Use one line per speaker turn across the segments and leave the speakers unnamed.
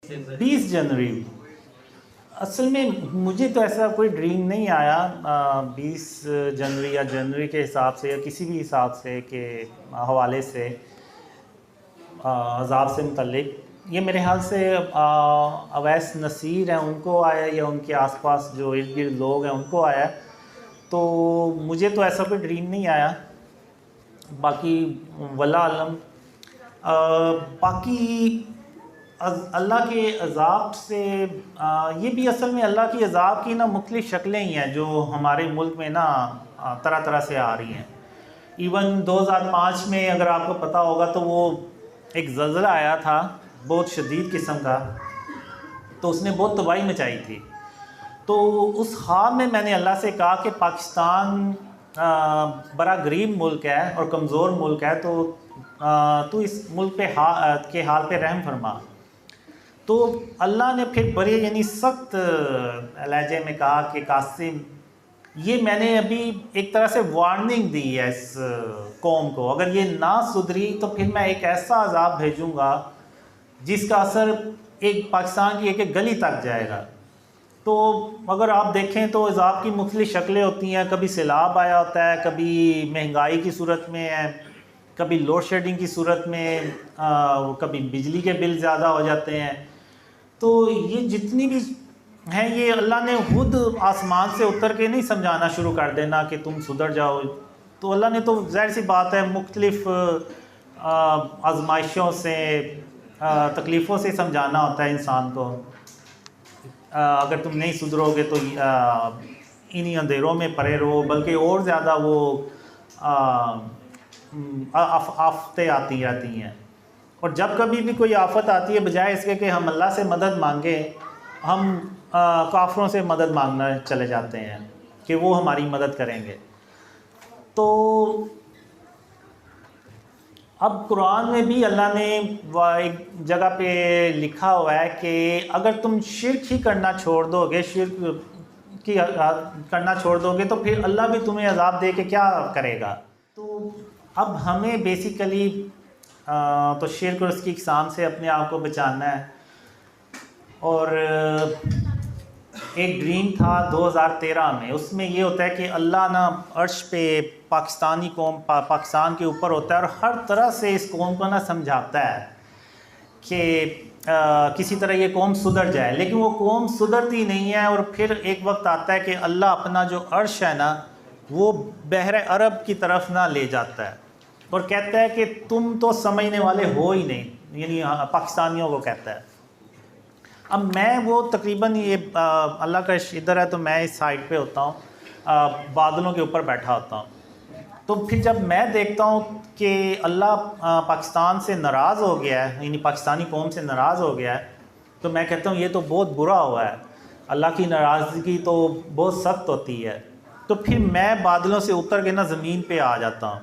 20 जनवरी। असल में मुझे तो ऐसा कोई ड्रीम नहीं आया 20 जनवरी या जनवरी के हिसाब से या किसी भी हिसाब से के हवाले से अज़ाब से मुतल्लिक। ये मेरे ख्याल से अवैस नसीर हैं उनको आया या उनके आसपास जो इर्द गिर्द लोग हैं उनको आया। तो मुझे तो ऐसा कोई ड्रीम नहीं आया, बाकी वल्लाह आलम। बाकी अल्लाह के अज़ाब से ये भी असल में अल्लाह की अज़ाब की ना मुख्तलिफ़ शक्लें ही हैं जो हमारे मुल्क में ना तरह तरह से आ रही हैं। इवन 2005 में अगर आपको पता होगा तो वो एक ज़लज़ला आया था बहुत शदीद किस्म का, तो उसने बहुत तबाही मचाई थी। तो उस हाल में मैंने अल्लाह से कहा कि पाकिस्तान बड़ा गरीब मुल्क है और कमज़ोर मुल्क है, तो तू इस मुल्क पे के हाल पे रहम फरमा। तो अल्लाह ने फिर बड़े यानी सख्त लहजे में कहा कि कासिम, ये मैंने अभी एक तरह से वार्निंग दी है इस कौम को, अगर ये ना सुधरी तो फिर मैं एक ऐसा अज़ाब भेजूँगा जिसका असर एक पाकिस्तान की एक एक गली तक जाएगा। तो अगर आप देखें तो अज़ाब की मुख्तलिफ़ शक्लें होती हैं। कभी सैलाब आया होता है, कभी महंगाई की सूरत में है, कभी लोड शेडिंग की सूरत में, कभी बिजली के बिल ज़्यादा हो जाते हैं। तो ये जितनी भी हैं ये अल्लाह ने खुद आसमान से उतर के नहीं समझाना शुरू कर देना कि तुम सुधर जाओ। तो अल्लाह ने तो ज़ाहिर सी बात है मुख्तलिफ़ आजमाइशों से तकलीफ़ों से समझाना होता है इंसान को। अगर तुम नहीं सुधरोगे तो इन्हीं अंधेरों में पड़े रहो, बल्कि और ज़्यादा वो आफतें आती रहती हैं। और जब कभी भी कोई आफत आती है, बजाय इसके कि हम अल्लाह से मदद मांगे, हम काफिरों से मदद मांगना चले जाते हैं कि वो हमारी मदद करेंगे। तो अब कुरान में भी अल्लाह ने एक जगह पे लिखा हुआ है कि अगर तुम शिर्क ही करना छोड़ दोगे, करना छोड़ दोगे तो फिर अल्लाह भी तुम्हें अज़ाब दे के क्या करेगा। तो अब हमें बेसिकली तो शिर्क और उसकी इक़साम से अपने आप को बचाना है। और एक ड्रीम था 2013 में, उसमें ये होता है कि अल्लाह ना अर्श पे पाकिस्तानी कौम पाकिस्तान के ऊपर होता है और हर तरह से इस कौम को ना समझाता है कि किसी तरह ये कौम सुधर जाए, लेकिन वो कौम सुधरती नहीं है। और फिर एक वक्त आता है कि अल्लाह अपना जो अर्श है ना वो बहर अरब की तरफ ना ले जाता है और कहता है कि तुम तो समझने वाले हो ही नहीं, यानी पाकिस्तानियों को कहता है। अब मैं वो तकरीबन ये अल्लाह का इधर है तो मैं इस साइड पे होता हूँ, बादलों के ऊपर बैठा होता हूँ। तो फिर जब मैं देखता हूँ कि अल्लाह पाकिस्तान से नाराज़ हो गया है, यानी पाकिस्तानी कौम से नाराज़ हो गया है, तो मैं कहता हूँ ये तो बहुत बुरा हुआ है। अल्लाह की नाराज़गी तो बहुत सख्त होती है। तो फिर मैं बादलों से उतर के ना ज़मीन पे आ जाता हूँ।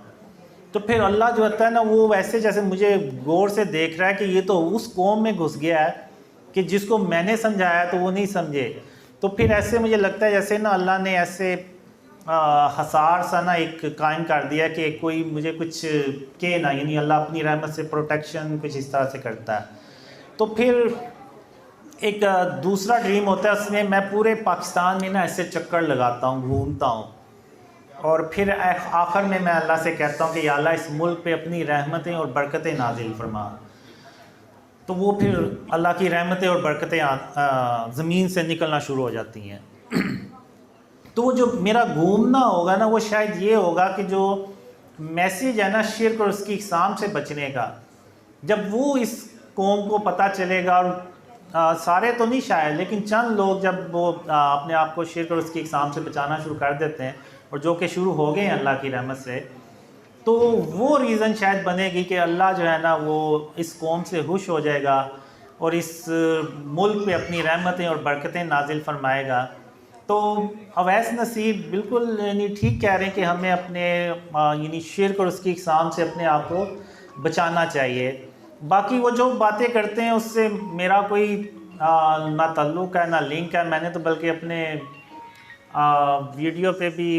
तो फिर अल्लाह जो होता है ना वो वैसे जैसे मुझे गौर से देख रहा है कि ये तो उस कौम में घुस गया है कि जिसको मैंने समझाया तो वो नहीं समझे। तो फिर ऐसे मुझे लगता है जैसे ना अल्लाह ने ऐसे हसार सा ना एक कायम कर दिया कि कोई मुझे कुछ कहे ना, यानी अल्लाह अपनी रहमत से प्रोटेक्शन कुछ इस तरह से करता है। तो फिर एक दूसरा ड्रीम होता है, उसमें मैं पूरे पाकिस्तान में ना ऐसे चक्कर लगाता हूँ, घूमता हूँ और फिर आखिर में मैं अल्लाह से कहता हूँ कि या अल्लाह इस मुल्क पे अपनी रहमतें और बरकतें नाजिल फरमा। तो वो फिर अल्लाह की रहमतें और बरकतें ज़मीन से निकलना शुरू हो जाती हैं। तो वो जो मेरा घूमना होगा ना वो शायद ये होगा कि जो मैसेज है ना शिर्क और उसकी इक़साम से बचने का, जब वो इस कौम को पता चलेगा, और सारे तो नहीं शायद लेकिन चंद लोग जब वो अपने आप को शिर्क और उसकी इक़साम से बचाना शुरू कर देते हैं, और जो कि शुरू हो गए हैं अल्लाह की रहमत से, तो वो रीज़न शायद बनेगी कि अल्लाह जो है ना वो इस कौम से खुश हो जाएगा और इस मुल्क पे अपनी रहमतें और बरकतें नाजिल फरमाएगा। तो अवैस नसीर बिल्कुल यानी ठीक कह रहे हैं कि हमें अपने यानी शिर्क और उसकी इक़साम से अपने आप को बचाना चाहिए। बाकी वो जो बातें करते हैं उससे मेरा कोई ना ताल्लुक़ है ना लिंक है। मैंने तो बल्कि अपने वीडियो पे भी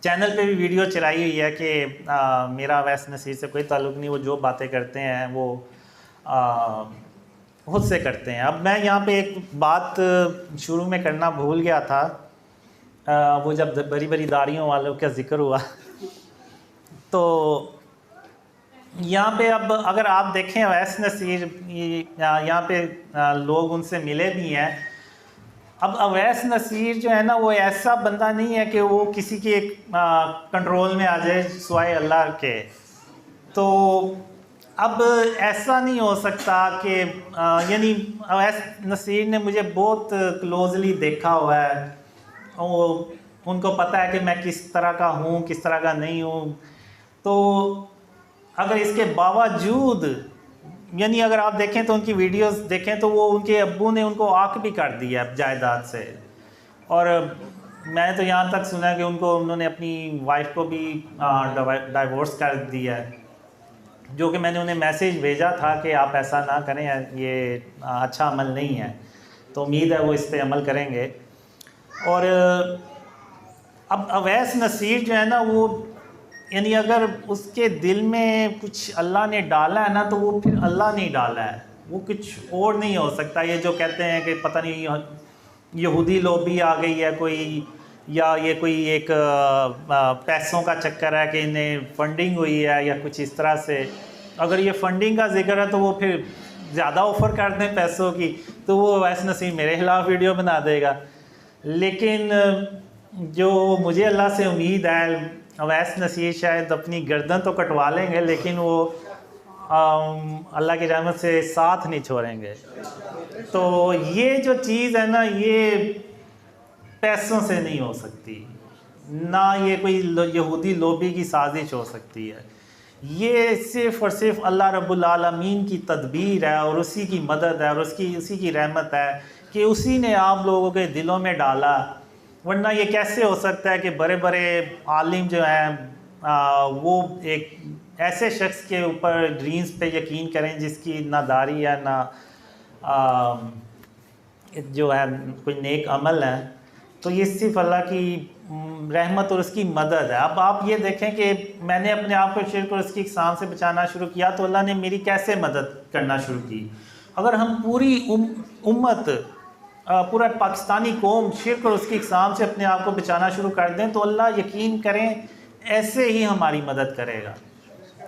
चैनल पे भी वीडियो चलाई हुई है कि मेरा अवैस नसीर से कोई ताल्लुक़ नहीं, वो जो बातें करते हैं वो खुद से करते हैं। अब मैं यहाँ पे एक बात शुरू में करना भूल गया था, वो जब बड़ी बड़ी दाढ़ियों वालों का जिक्र हुआ तो यहाँ पे अब अगर आप देखें अवैस नसीर, यहाँ पे लोग उनसे मिले भी हैं। अब अवैस नसीर जो है ना, वो ऐसा बंदा नहीं है कि वो किसी के कंट्रोल में आ जाए सिवाय अल्लाह के। तो अब ऐसा नहीं हो सकता कि यानी अवैस नसीर ने मुझे बहुत क्लोजली देखा हुआ है, वो उनको पता है कि मैं किस तरह का हूँ, किस तरह का नहीं हूँ। तो अगर इसके बावजूद, यानी अगर आप देखें तो उनकी वीडियोस देखें तो वो उनके अब्बू ने उनको आँख भी कर दिया जायदाद से। और मैंने तो यहाँ तक सुना कि उन्होंने अपनी वाइफ को भी डाइवोर्स कर दिया है, जो कि मैंने उन्हें मैसेज भेजा था कि आप ऐसा ना करें, ये अच्छा अमल नहीं है। तो उम्मीद है वो इस पर अमल करेंगे। और अब अवैस नसीर जो है ना, वो यानी अगर उसके दिल में कुछ अल्लाह ने डाला है ना, तो वो फिर अल्लाह नहीं डाला है, वो कुछ और नहीं हो सकता। ये जो कहते हैं कि पता नहीं यहूदी लॉबी आ गई है कोई, या ये कोई एक पैसों का चक्कर है कि इन्हें फंडिंग हुई है या कुछ इस तरह से। अगर ये फंडिंग का जिक्र है तो वो फिर ज़्यादा ऑफ़र कर दें पैसों की, तो वो अवैस नसीर मेरे खिलाफ वीडियो बना देगा। लेकिन जो मुझे अल्लाह से उम्मीद है, अवैस नसीर शायद अपनी गर्दन तो कटवा लेंगे, लेकिन वो अल्लाह की रहमत से साथ नहीं छोड़ेंगे। तो ये जो चीज़ है ना, ये पैसों से नहीं हो सकती, ना ये कोई यहूदी लॉबी की साजिश हो सकती है। ये सिर्फ़ और सिर्फ अल्लाह रब्बुल आलमीन की तदबीर है और उसी की मदद है और उसी की रहमत है कि उसी ने आप लोगों के दिलों में डाला। वरना ये कैसे हो सकता है कि बड़े बड़े आलिम जो हैं वो एक ऐसे शख्स के ऊपर ड्रीम्स पे यकीन करें जिसकी ना दाढ़ी है ना जो है कोई नेक अमल है। तो ये सिर्फ अल्लाह की रहमत और उसकी मदद है। अब आप ये देखें कि मैंने अपने आप को शिर्क और उसकी इक़साम से बचाना शुरू किया तो अल्लाह ने मेरी कैसे मदद करना शुरू की। अगर हम पूरी उम्मत, पूरा पाकिस्तानी कौम शिर्क और उसकी इक़साम से अपने आप को बचाना शुरू कर दें तो अल्लाह यकीन करें ऐसे ही हमारी मदद करेगा।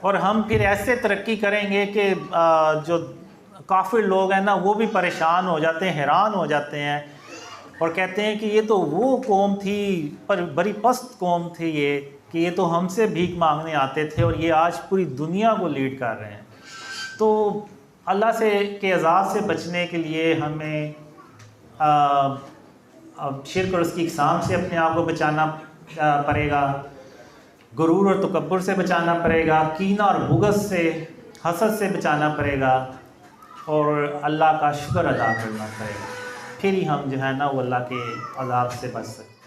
और हम फिर ऐसे तरक्की करेंगे कि जो काफ़िर लोग हैं ना, वो भी परेशान हो जाते हैं, हैरान हो जाते हैं और कहते हैं कि ये तो वो कौम थी, पर बड़ी पस्त कौम थी ये, कि ये तो हमसे भीख मांगने आते थे और ये आज पूरी दुनिया को लीड कर रहे हैं। तो अल्लाह से के अज़ाब से बचने के लिए हमें शिर्क और उसकी इक़साम से अपने आप को बचाना पड़ेगा, गुरूर और तकब्बुर से बचाना पड़ेगा, कीना और बुग़्ज़ से, हसद से बचाना पड़ेगा और अल्लाह का शुक्र अदा करना पड़ेगा। फिर ही हम जो है ना वो अल्लाह के अज़ाब से बच सकते हैं।